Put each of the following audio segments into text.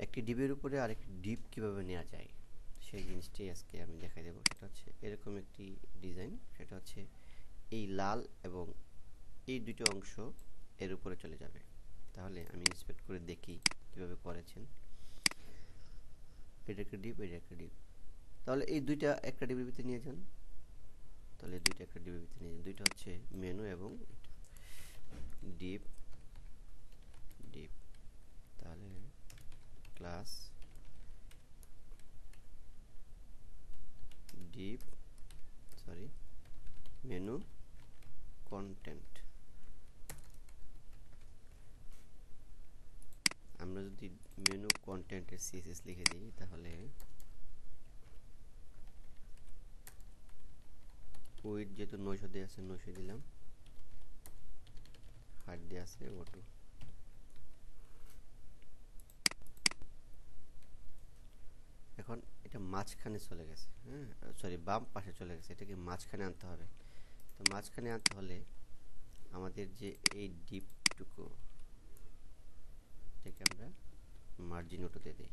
একটি ডিপের উপরে আরেকটি ডিপ কিভাবে নেওয়া যায় সেই জিনিসটাই আজকে আমি দেখাই দেবো। সেটা হচ্ছে এরকম একটি ডিজাইন, সেটা হচ্ছে এই লাল এবং এই দুটো অংশ এর উপরে চলে যাবে। তাহলে আমি ইন্সপেক্ট করে দেখি কিভাবে করেছেন। এটা একটা ডিপ, এটা একটা ডিপ, তাহলে এই দুইটা একটা ডিপের ভিতরে নিয়ে যান। তাহলে দুইটা একটা ডিপের ভিতরে নিয়ে যান, দুইটা হচ্ছে মেনু এবং ডিপ ডিপ। তাহলে ক্লাস ডিপ মেনু কন্টেন্ট। আমরা যদি মেনু কন্টেন্টের সিএসএস লিখে দিই তাহলে উইথ যেহেতু 900 দিয়ে আছে 900 দিলাম, হাইট দিয়ে আছে অটো। এখন এটা মাঝখানে চলে গেছে, হ্যাঁ সরি বাম পাশে চলে গেছে, এটাকে মাঝখানে আনতে হবে। তো মাঝখানে আনতে হলে আমাদের যে এই ডিপটুকু থেকে আমরা মার্জিন অটোতে দিই।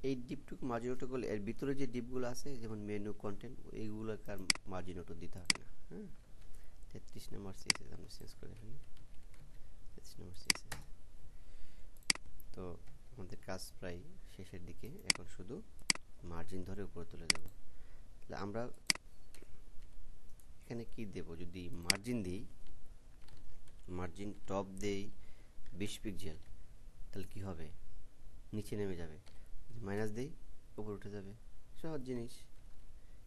এই ডিপটুকু মার্জিন অটো করলে এর ভিতরে যে ডিপগুলো আছে যেমন মেনু কন্টেন্ট এইগুলোকে আর মার্জিন অটো দিতে হবে না। হ্যাঁ 33 নম্বর সিএসএস আমরা চেঞ্জ করে ফেলি, 33 নম্বর সিএসএস। তো আমাদের কাজ প্রায় শেষের দিকে, এখন শুধু মার্জিন ধরে উপরে তুলে দেব। তাহলে আমরা এখানে কি দেব, যদি মার্জিন দিই, মার্জিন টপ দেই 20 পিক্সেল, তাহলে কি হবে, নিচে নেমে যাবে। যদি মাইনাস দেই উপরে উঠে যাবে, সহজ জিনিস।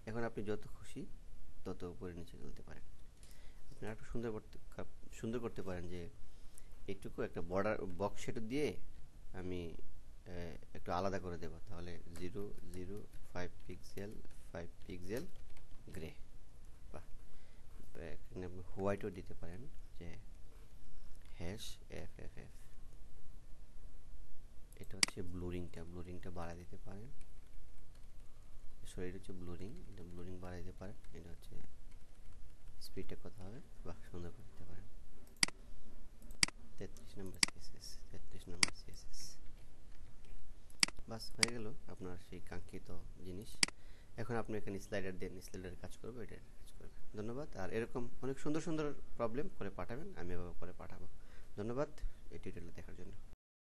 এখন আপনি যত খুশি তত উপরে নিচে তুলতে পারেন। আপনি একটু সুন্দর করতে পারেন যে এইটুকু একটা বর্ডার বক্স শেড দিয়ে আমি একটু আলাদা করে দেব। তাহলে 005 পিক্সেল 5 পিক্সেল গ্রে, বাহ। এখানে আপনি হোয়াইটও দিতে পারেন, যে হ্যাশ FFF। এটা হচ্ছে ব্লুরিংটা বাড়ায় দিতে পারেন, সরি এটা হচ্ছে ব্লুরিং, এটা ব্লুরিং বাড়াই দিতে পারেন। এটা হচ্ছে স্পিডটা কত হবে, বাহ সুন্দর করে দিতে পারেন। 33 নম্বর সিএসএস, 33 নম্বর সিএসএস, বাস হয়ে গেল আপনার সেই কাঙ্ক্ষিত জিনিস। এখন আপনি এখানে স্লাইডার দেন, স্লাইডারের কাজ করবে, এটার কাজ করবে। ধন্যবাদ। আর এরকম অনেক সুন্দর সুন্দর প্রবলেম করে পাঠাবেন, আমি এভাবে করে পাঠাবো। ধন্যবাদ এই টিউটোরিয়াল দেখার জন্য।